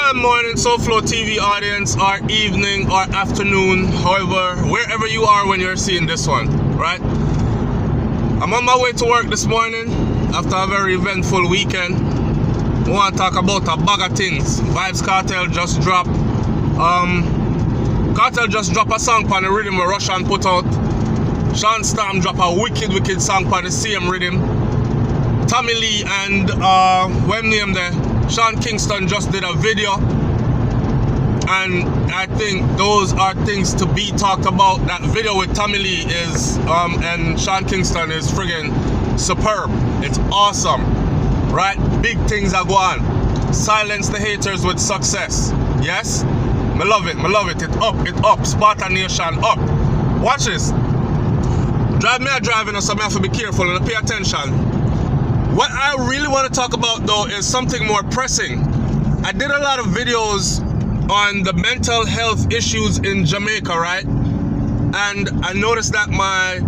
Good morning, SouFLoTV audience, or evening, or afternoon, however, wherever you are when you're seeing this one, right? I'm on my way to work this morning after a very eventful weekend. I want to talk about a bag of things. Vybz Kartel just dropped. Kartel just dropped a song on the rhythm where Russian put out. Sean Storm dropped a wicked song on the same rhythm. Tommy Lee and what name there? Sean Kingston just did a video, and I think those are things to be talked about. That video with Tommy Lee is and Sean Kingston is friggin' superb. It's awesome, right? Big things are going on. Silence the haters with success. Yes, me love it. It up. Spartan Nation up. Watch this. Drive me a driving, so I have to be careful and pay attention. What I really want to talk about though is something more pressing. I did a lot of videos on the mental health issues in Jamaica, right? And I noticed that my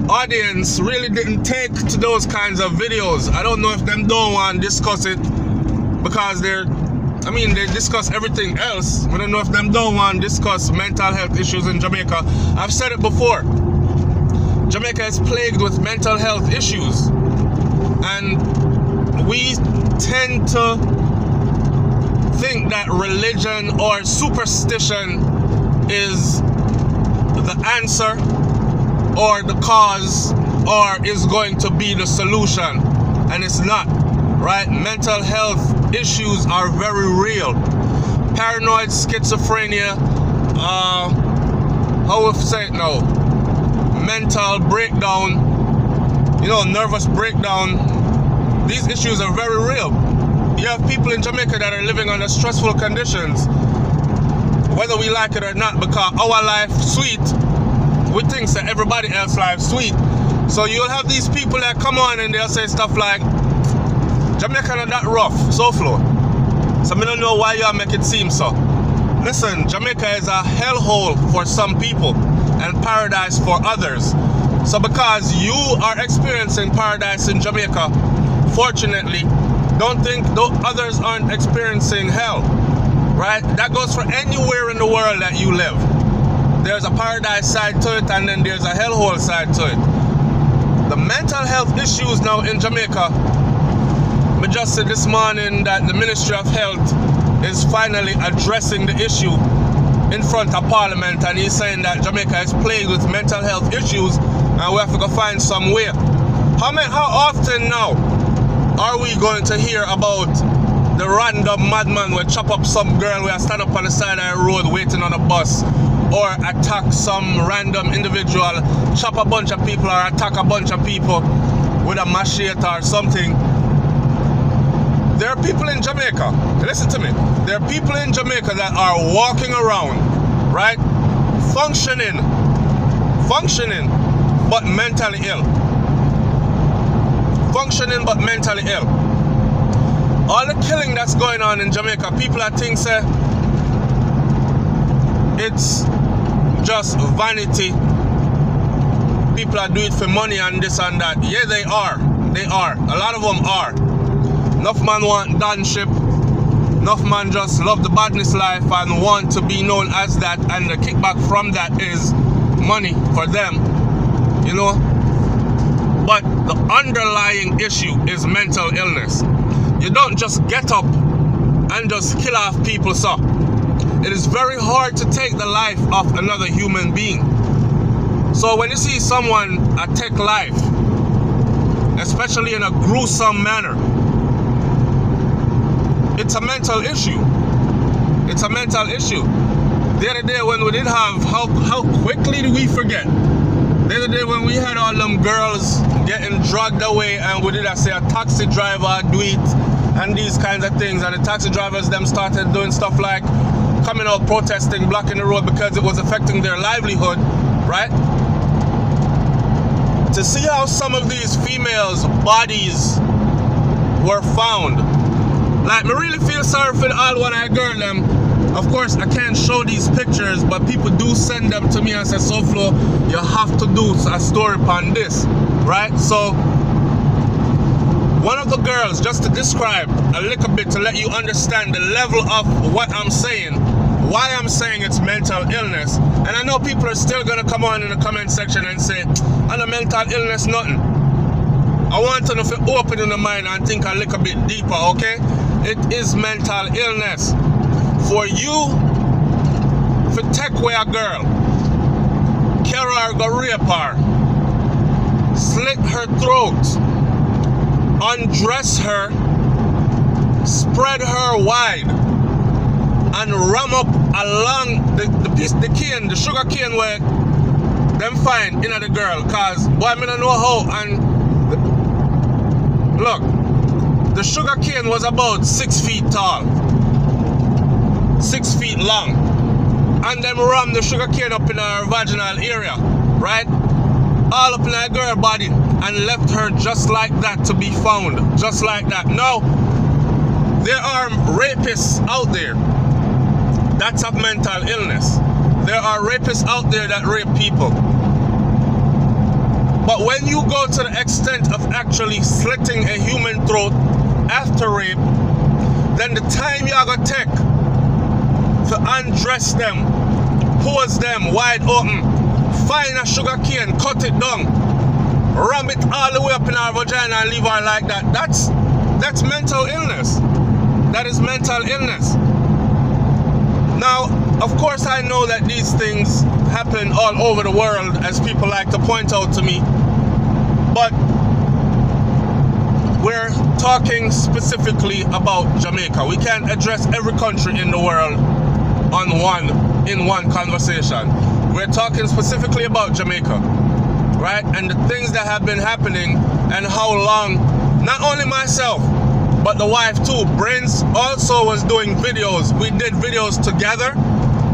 audience really didn't take to those kinds of videos. I don't know if them don't want to discuss it because they discuss everything else. I don't know if them don't want to discuss mental health issues in Jamaica. I've said it before. Jamaica is plagued with mental health issues. And we tend to think that religion or superstition is the answer or the cause or is going to be the solution. And it's not, right? Mental health issues are very real. Paranoid schizophrenia, how would I say it now? Mental breakdown, nervous breakdown. These issues are very real. You have people in Jamaica that are living under stressful conditions, whether we like it or not, because our life sweet, we think that everybody else's life sweet. So you'll have these people that come on and they'll say stuff like, Jamaica not that rough, SouFlo. So I don't know why y'all make it seem so. Listen, Jamaica is a hellhole for some people and paradise for others. So because you are experiencing paradise in Jamaica, fortunately, don't think others aren't experiencing hell, right? That goes for anywhere in the world that you live. There's a paradise side to it, and then there's a hellhole side to it. The mental health issues now in Jamaica, I just said this morning that the Ministry of Health is finally addressing the issue in front of Parliament, and he's saying that Jamaica is plagued with mental health issues and we have to go find some way. How often now are we going to hear about the random madman will chop up some girl who stand up on the side of the road waiting on a bus, or attack some random individual, chop a bunch of people or attack a bunch of people with a machete or something? There are people in Jamaica, listen to me, there are people in Jamaica that are walking around, right, functioning, but mentally ill. Functioning but mentally ill. All the killing that's going on in Jamaica, people that think say it's just vanity. People that do it for money and this and that. Yeah, they are. A lot of them are. Enough man want donship. Enough man just love the badness life and want to be known as that, and the kickback from that is money for them. But the underlying issue is mental illness. You don't just get up and just kill off people, so it is very hard to take the life of another human being. So when you see someone take life, especially in a gruesome manner, it's a mental issue. It's a mental issue. The other day when we did have, how quickly do we forget? The other day when we had all them girls getting dragged away, and we did say a taxi driver do it and these kinds of things, and the taxi drivers them started doing stuff like coming out protesting, blocking the road because it was affecting their livelihood, right? To see how some of these females' bodies were found, like, me really feel sorry for all one-eyed girl them. Of course, I can't show these pictures, but people do send them to me and say, SouFlo, you have to do a story on this, right? So One of the girls, just to describe a little bit to let you understand the level of what I'm saying, why I'm saying it's mental illness. And I know people are still going to come on in the comment section and say, "I'm a mental illness, nothing." I want them to open in the mind and think a little bit deeper, okay? It is mental illness. For you to take away a girl, carry her, go rape her, slit her throat, undress her, spread her wide, and ram up along the cane, the sugar cane where them find in the girl. Cause boy, I don't know how. And look, the sugar cane was about 6 feet tall, 6 feet long, and them ram the sugar cane up in her vaginal area, right? All up in her girl body, and left her just like that to be found, just like that. Now, there are rapists out there. That's a mental illness. There are rapists out there that rape people. But when you go to the extent of actually slitting a human throat after rape, then the time you're gonna take to undress them, pose them wide open, find a sugar cane, cut it down, ram it all the way up in her vagina and leave her like that, that's mental illness. That is mental illness. Now, of course, I know that these things happen all over the world, as people like to point out to me, but we're talking specifically about Jamaica. We can't address every country in the world in one conversation. We're talking specifically about Jamaica, right? And the things that have been happening and how long, not only myself, but the wife too. Brains also was doing videos. We did videos together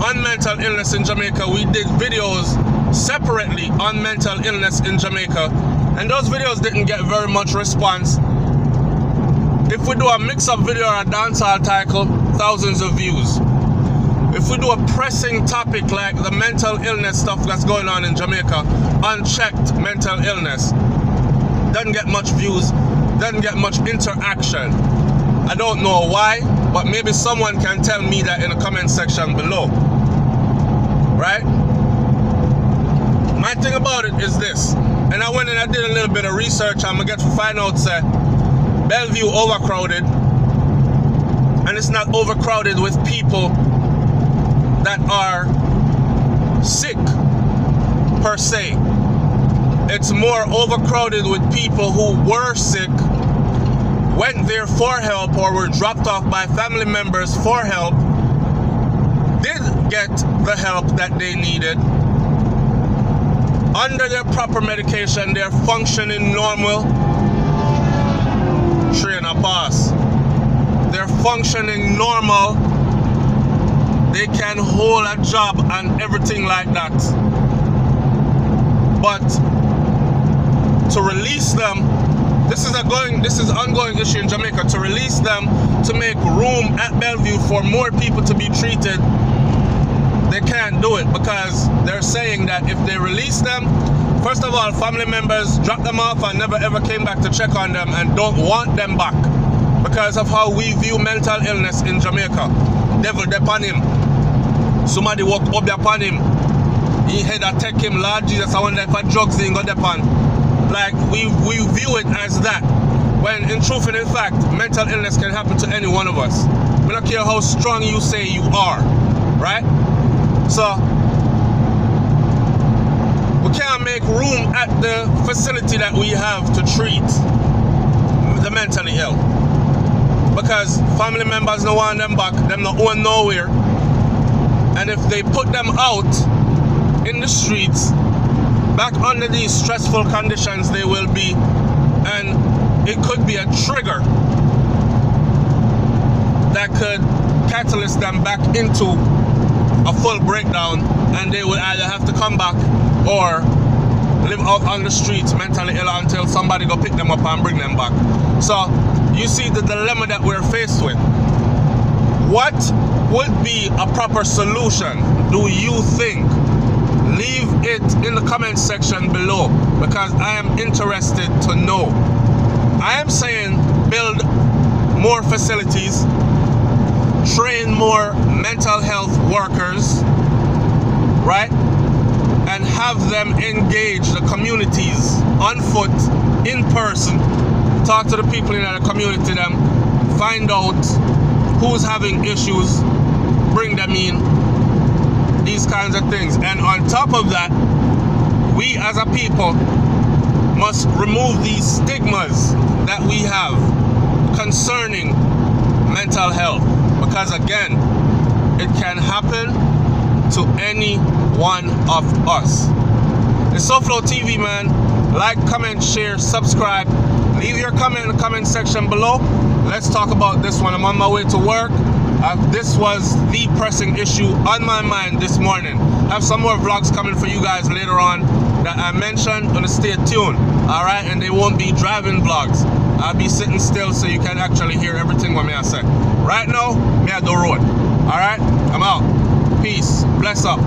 on mental illness in Jamaica. We did videos separately on mental illness in Jamaica. And those videos didn't get very much response. If we do a mix-up video or a dancehall title, thousands of views. If we do a pressing topic like the mental illness stuff that's going on in Jamaica, unchecked mental illness, doesn't get much views, doesn't get much interaction. I don't know why, but maybe someone can tell me that in the comment section below. Right? My thing about it is this, and I went and I did a little bit of research. I'm gonna get to find out that Bellevue overcrowded, and it's not overcrowded with people that are sick per se. It's more overcrowded with people who were sick, went there for help, or were dropped off by family members for help, did get the help that they needed, under their proper medication, they're functioning normal. Trainer pass. They're functioning normal. They can hold a job and everything like that. But to release them, this is ongoing issue in Jamaica. To release them, to make room at Bellevue for more people to be treated, they can't do it because they're saying that if they release them, first of all, family members drop them off and never ever came back to check on them and don't want them back because of how we view mental illness in Jamaica. Devil upon him. Somebody walk up upon him. He had attack him, Lord Jesus, I wonder if a drugs thing got upon. Like we view it as that. When in truth and in fact, mental illness can happen to any one of us. We don't care how strong you say you are, right? So we can't make room at the facility that we have to treat the mentally ill because family members don't want them back, them not going nowhere, and if they put them out in the streets back under these stressful conditions, they will be, and it could be a trigger that could catalyst them back into a full breakdown, and they will either have to come back or live out on the streets mentally ill until somebody go pick them up and bring them back. So you see the dilemma that we're faced with. What would be a proper solution, do you think? Leave it in the comment section below because I am interested to know. I am saying build more facilities, train more mental health workers, right? And have them engage the communities on foot, in person, talk to the people in the community, them, find out who's having issues, bring them in, these kinds of things. And on top of that, we as a people must remove these stigmas that we have concerning mental health, because again, it can happen to any one of us. It's SouFLoTV, man. Like, comment, share, subscribe. Leave your comment in the comment section below. Let's talk about this one. I'm on my way to work. This was the pressing issue on my mind this morning. I have some more vlogs coming for you guys later on that I mentioned. Gonna stay tuned, all right? And they won't be driving vlogs. I'll be sitting still so you can actually hear everything what me I say. Right now, me at the road. All right, I'm out. Peace. Bless up.